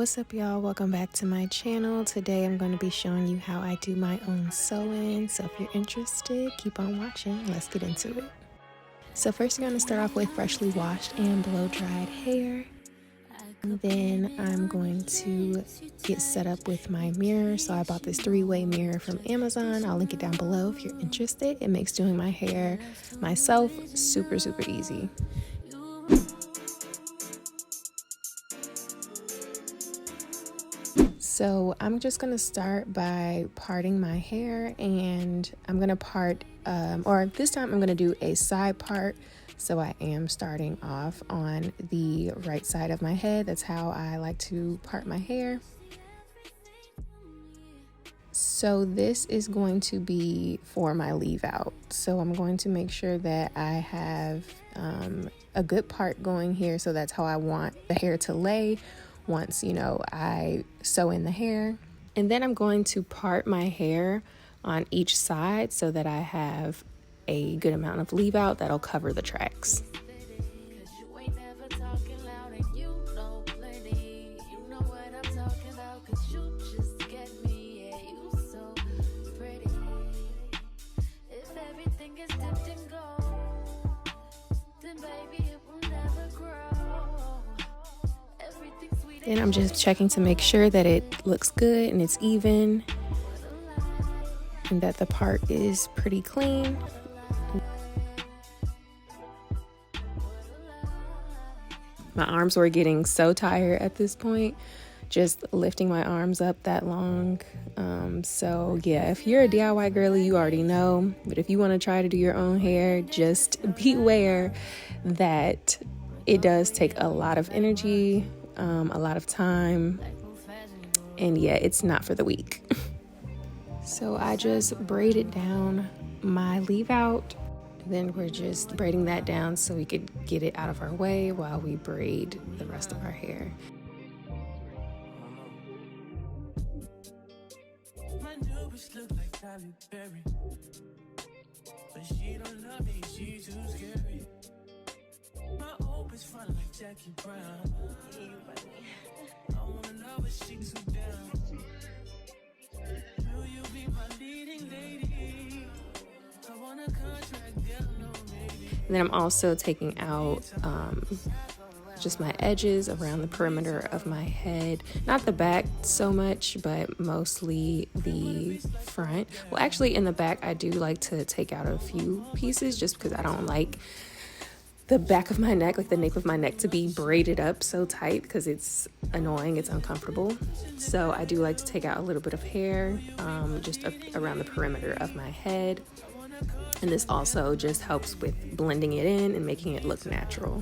What's up, y'all? Welcome back to my channel. Today I'm going to be showing you how I do my own sewing. So if you're interested, keep on watching. Let's get into it. So first you're going to start off with freshly washed and blow dried hair. And then I'm going to get set up with my mirror. So I bought this 3-way mirror from Amazon. I'll link it down below if you're interested. It makes doing my hair myself super easy. So I'm just going to start by parting my hair, and I'm going to part, or this time I'm going to do a side part. So I am starting off on the right side of my head. That's how I like to part my hair. So this is going to be for my leave out. So I'm going to make sure that I have a good part going here. So that's how I want the hair to lay once, I sew in the hair. And then I'm going to part my hair on each side so that I have a good amount of leave out that'll cover the tracks. And I'm just checking to make sure that it looks good and it's even and that the part is pretty clean. My arms were getting so tired at this point, just lifting my arms up that long. So yeah, if you're a DIY girly, you already know. But if you want to try to do your own hair, just beware that it does take a lot of energy, a lot of time, and yeah, it's not for the weak. So I just braided down my leave out. Then we're just braiding that down so we could get it out of our way while we braid the rest of our hair. My new bitch look like Halle Berry, but she don't love me, she too scary. My old bitch front like Jackie Brown. I wanna know if she too down. Will you be my leading lady? I want a contract, girl, no maybe. And then I'm also taking out just my edges around the perimeter of my head. Not the back so much, but mostly the front. Well, actually in the back, I do like to take out a few pieces just because I don't like the back of my neck, like the nape of my neck, to be braided up so tight because it's annoying, it's uncomfortable. So I do like to take out a little bit of hair just around the perimeter of my head. And this also just helps with blending it in and making it look natural.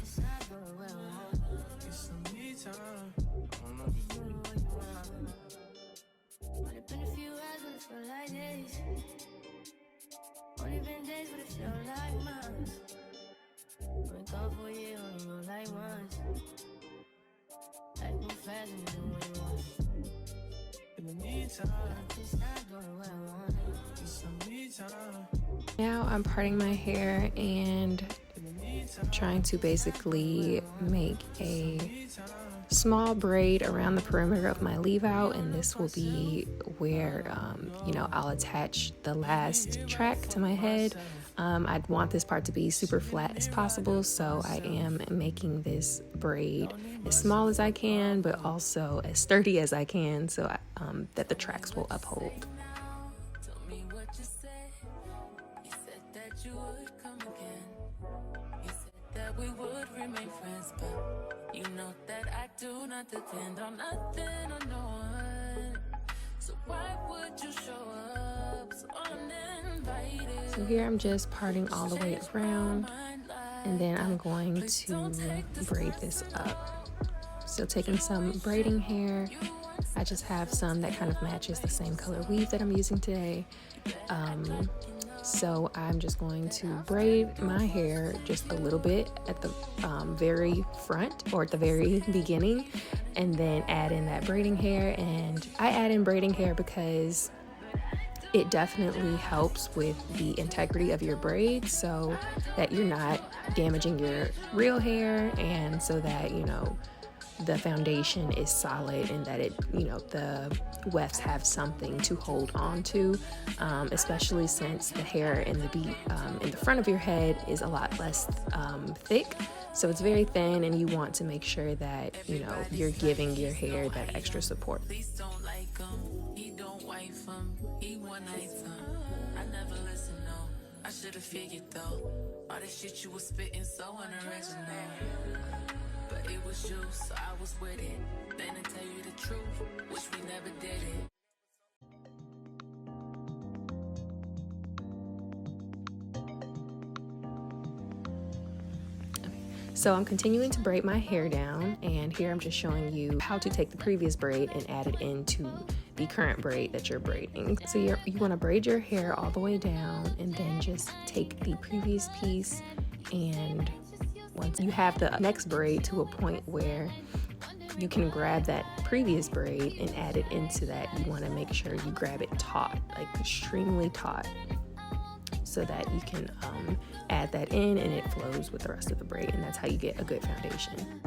Now I'm parting my hair and trying to basically make a small braid around the perimeter of my leave out, and this will be where I'll attach the last track to my head. I'd want this part to be super flat as possible, so I am making this braid as small as I can, but also as sturdy as I can, so that the tracks will uphold. We would remain friends, but you know that I do not depend on nothing or no one. So why would you show up so uninvited? So here I'm just parting all the way around, and then I'm going to braid this up. So taking some braiding hair, I just have some that kind of matches the same color weave that I'm using today. So I'm just going to braid my hair just a little bit at the very front or at the very beginning, and then add in that braiding hair. And I add in braiding hair because it definitely helps with the integrity of your braid, so that you're not damaging your real hair, and so that the foundation is solid and that the wefts have something to hold on to, especially since the hair in the front of your head is a lot less thick. So it's very thin, and you want to make sure that, you're giving your hair that extra support. Please don't like him, he don't wife him, he one night I never listen, no, I should've figured though, all the shit you was spitting so unoriginal. But it was you, so I was with it, then to tell you the truth, wish we never did it. So I'm continuing to braid my hair down, and here I'm just showing you how to take the previous braid and add it into the current braid that you're braiding. So you want to braid your hair all the way down, and then just take the previous piece, and once you have the next braid to a point where you can grab that previous braid and add it into that, you want to make sure you grab it taut, like extremely taut, so that you can add that in and it flows with the rest of the braid, and that's how you get a good foundation.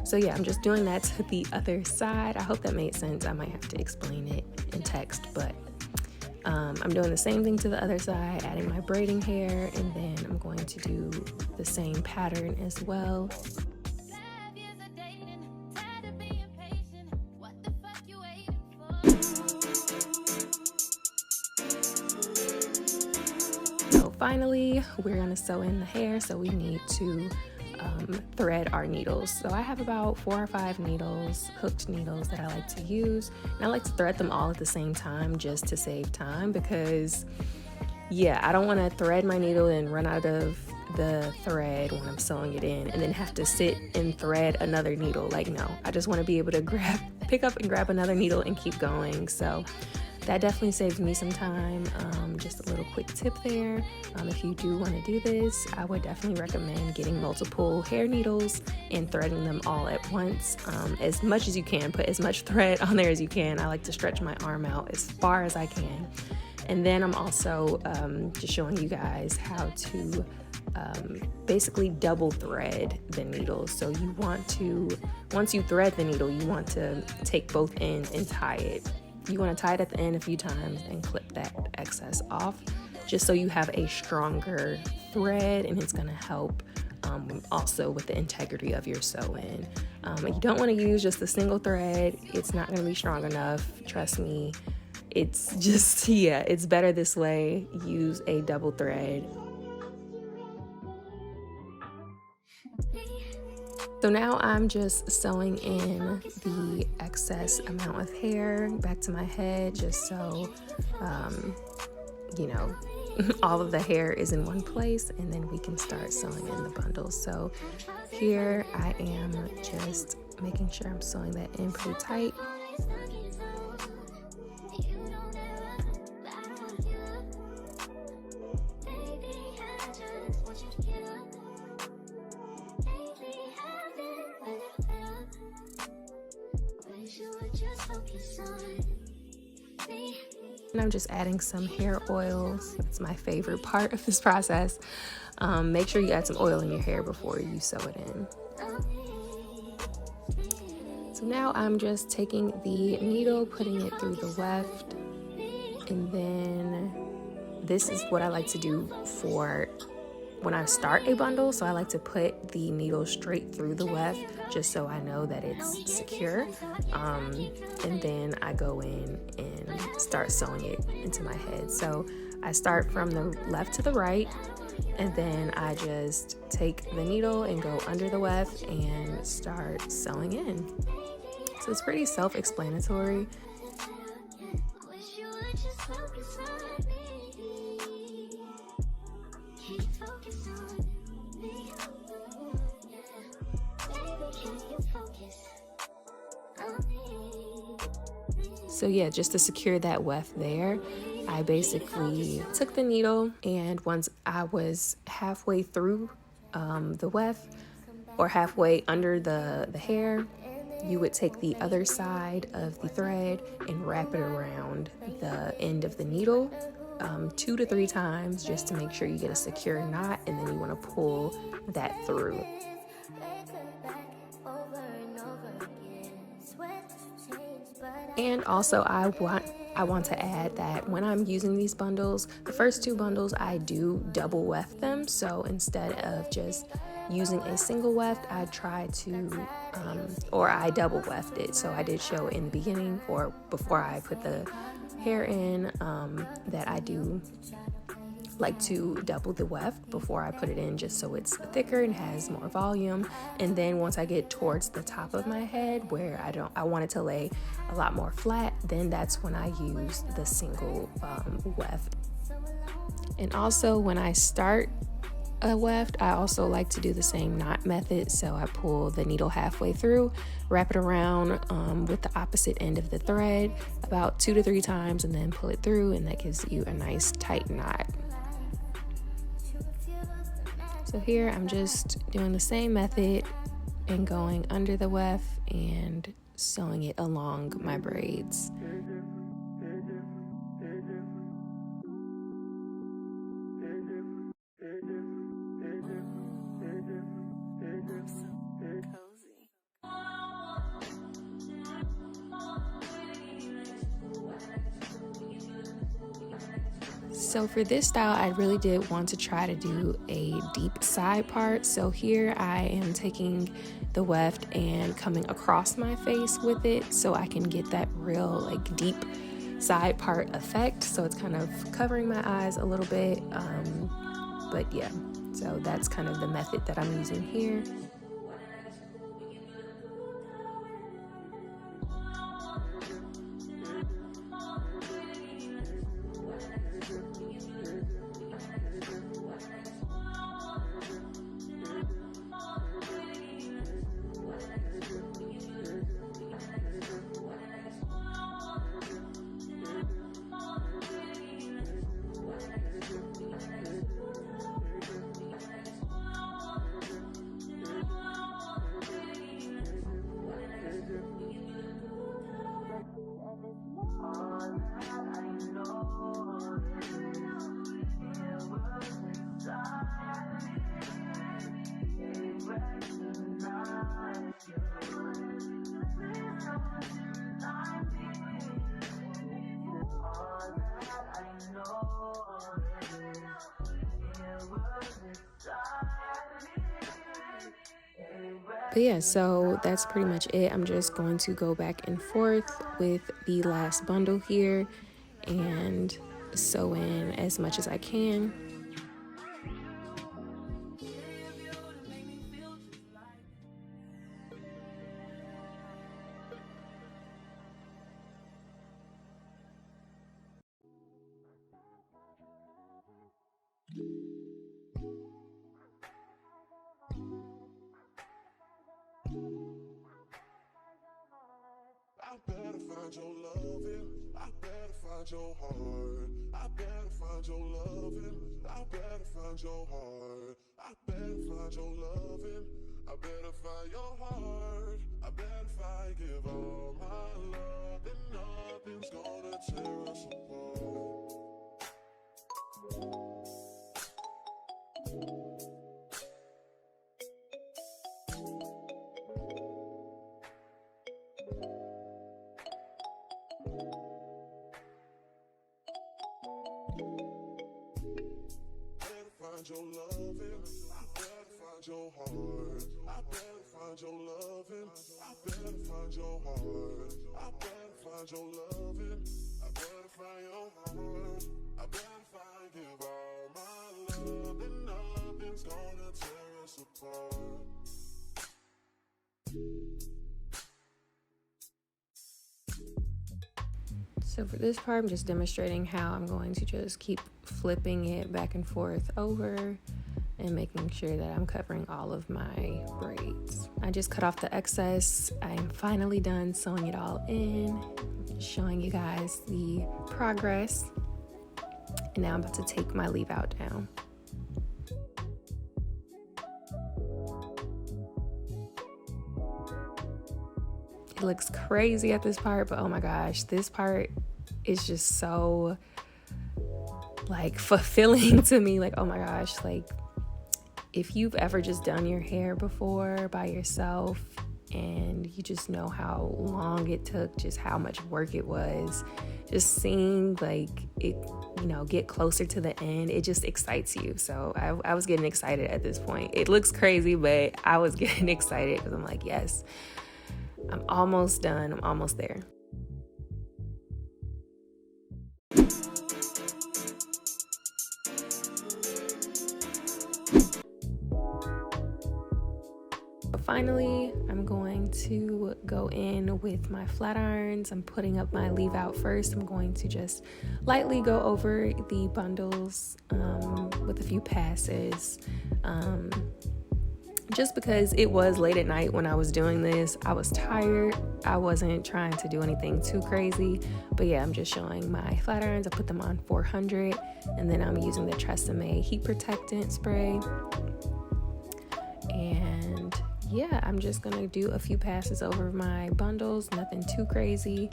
So yeah, I'm just doing that to the other side. I hope that made sense. I might have to explain it in text, but I'm doing the same thing to the other side, adding my braiding hair, and then I'm going to do the same pattern as well. So finally, we're gonna sew in the hair, so we need to thread our needles. So I have about 4 or 5 needles, hooked needles that I like to use, and I like to thread them all at the same time just to save time, because I don't want to thread my needle and run out of the thread when I'm sewing it in and then have to sit and thread another needle. Like, no, I just want to be able to pick up and grab another needle and keep going. So that definitely saves me some time. Just a little quick tip there. If you do want to do this, I would definitely recommend getting multiple hair needles and threading them all at once. As much as you can, put as much thread on there as you can. I like to stretch my arm out as far as I can. And then I'm also just showing you guys how to basically double thread the needles. So you want to, once you thread the needle, you want to take both ends and tie it. You want to tie it at the end a few times and clip that excess off, just so you have a stronger thread, and it's going to help also with the integrity of your sew-in. You don't want to use just a single thread. It's not going to be strong enough. Trust me. It's just, it's better this way. Use a double thread. So now I'm just sewing in the excess amount of hair back to my head, just so, all of the hair is in one place, and then we can start sewing in the bundles. So here I am just making sure I'm sewing that in pretty tight. And I'm just adding some hair oils. It's my favorite part of this process. Make sure you add some oil in your hair before you sew it in. So now I'm just taking the needle, putting it through the weft, and then this is what I like to do for when I start a bundle. So I like to put the needle straight through the weft, just so I know that it's secure. And then I go in and start sewing it into my head. So I start from the left to the right, and then I just take the needle and go under the weft and start sewing in. So it's pretty self-explanatory. So yeah, just to secure that weft there, I basically took the needle, and once I was halfway through the weft, or halfway under the hair, you would take the other side of the thread and wrap it around the end of the needle 2 to 3 times, just to make sure you get a secure knot, and then you want to pull that through. And also I want to add that when I'm using these bundles, the first 2 bundles I do double weft them. So instead of just using a single weft, I try to or I double weft it. So I did show in the beginning, or before I put the hair in, that I do like to double the weft before I put it in, just so it's thicker and has more volume. And then once I get towards the top of my head, where I want it to lay a lot more flat, then that's when I use the single weft. And also when I start a weft, I also like to do the same knot method. So I pull the needle halfway through, wrap it around with the opposite end of the thread about 2 to 3 times, and then pull it through, and that gives you a nice tight knot. So here I'm just doing the same method and going under the weft and sewing it along my braids. So for this style, I really did want to try to do a deep side part. So here I am taking the weft and coming across my face with it, so I can get that real like deep side part effect. So it's kind of covering my eyes a little bit, but yeah, so that's kind of the method that I'm using here. But yeah, so that's pretty much it. I'm just going to go back and forth with the last bundle here and sew in as much as I can. I better find your loving, I better find your heart. I better find your loving, I better find your heart. I better find your loving, I better find your heart. I better find, give all my love, and nothing's gonna tear us apart. Your loving, I better find your heart. I better find your loving, I better find your heart. I better find your loving, I better find your heart. I better find, give all my love, and nothing's gonna tear us apart. So for this part, I'm just demonstrating how I'm going to just keep flipping it back and forth over and making sure that I'm covering all of my braids. I just cut off the excess. I'm finally done sewing it all in, showing you guys the progress. And now I'm about to take my leave out down. It looks crazy at this part, but oh my gosh, this part is just so like fulfilling to me. Like, oh my gosh, like if you've ever just done your hair before by yourself and you just know how long it took, just how much work it was, just seeing like it, you know, get closer to the end, it just excites you. So I was getting excited at this point. It looks crazy, but I was getting excited because I'm like, yes, I'm almost done. I'm almost there. But finally, I'm going to go in with my flat irons. I'm putting up my leave out first. I'm going to just lightly go over the bundles with a few passes. Just because it was late at night when I was doing this, I was tired. I wasn't trying to do anything too crazy, but yeah, I'm just showing my flat irons. I put them on 400, and then I'm using the Tresemme heat protectant spray. And yeah, I'm just gonna do a few passes over my bundles, nothing too crazy.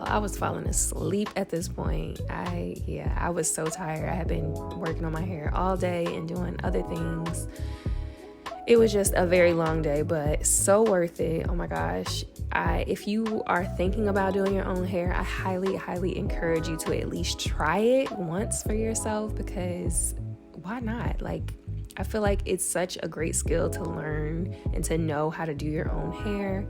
I was falling asleep at this point. I was so tired. I had been working on my hair all day and doing other things. It was just a very long day, but so worth it. Oh my gosh. If you are thinking about doing your own hair, I highly encourage you to at least try it once for yourself, because why not? Like, I feel like it's such a great skill to learn and to know how to do your own hair,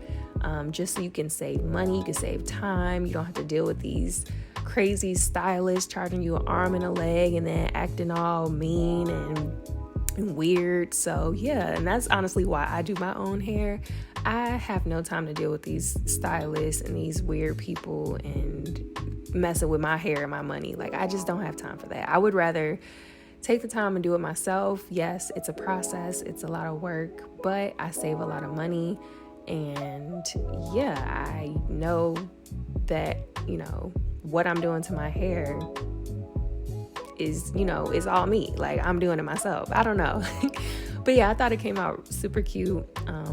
just so you can save money, you can save time. You don't have to deal with these crazy stylists charging you an arm and a leg and then acting all mean and weird. So yeah, and that's honestly why I do my own hair. I have no time to deal with these stylists and these weird people and messing with my hair and my money. Like, I just don't have time for that. I would rather take the time and do it myself. Yes, it's a process, it's a lot of work, but I save a lot of money. And yeah, I know that, you know, what I'm doing to my hair is, you know, is all me. Like, I'm doing it myself. I don't know. But yeah, I thought it came out super cute.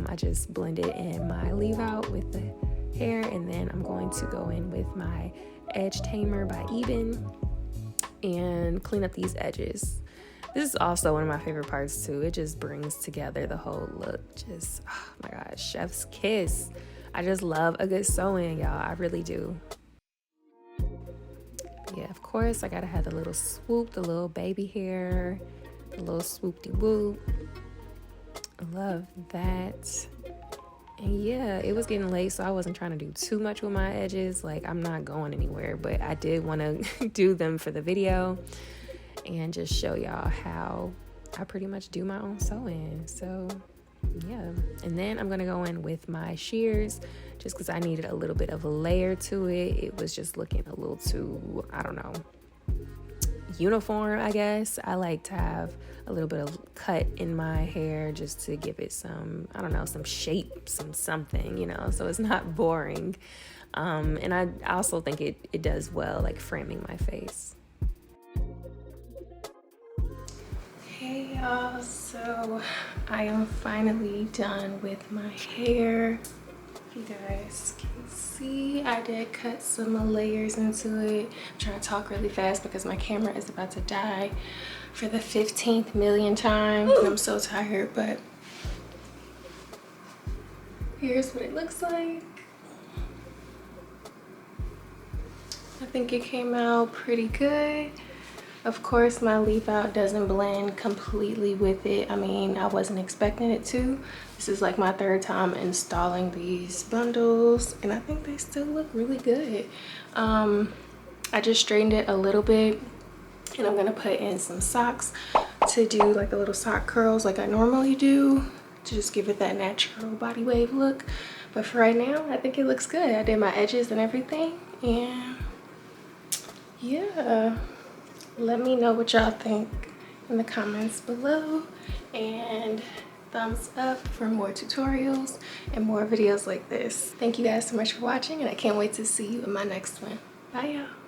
I just blended in my leave out with the hair, and then I'm going to go in with my Edge Tamer by Eben and clean up these edges. This is also one of my favorite parts too. It just brings together the whole look. Just, oh my gosh, chef's kiss. I just love a good sew-in, y'all. I really do. Yeah, of course, I gotta have the little swoop, the little baby hair, the little swoop-de-whoop. I love that. And yeah, it was getting late, so I wasn't trying to do too much with my edges. Like, I'm not going anywhere, but I did want to do them for the video and just show y'all how I pretty much do my own sew-in. So yeah, and then I'm gonna go in with my shears just because I needed a little bit of a layer to it. It was just looking a little too, I don't know, uniform, I guess. I like to have a little bit of cut in my hair just to give it some, I don't know, some shape, some something, you know, so it's not boring. And I also think it does well, like framing my face. Hey y'all, so I am finally done with my hair. If you guys can see, I did cut some layers into it. I'm trying to talk really fast because my camera is about to die for the 15th million time. I'm so tired, but here's what it looks like. I think it came out pretty good. Of course, my leaf out doesn't blend completely with it. I mean, I wasn't expecting it to. This is like my third time installing these bundles, and I think they still look really good. I just straightened it a little bit, and I'm gonna put in some socks to do like the little sock curls like I normally do, to just give it that natural body wave look. But for right now, I think it looks good. I did my edges and everything, and yeah. Let me know what y'all think in the comments below, and thumbs up for more tutorials and more videos like this. Thank you guys so much for watching, and I can't wait to see you in my next one. Bye y'all.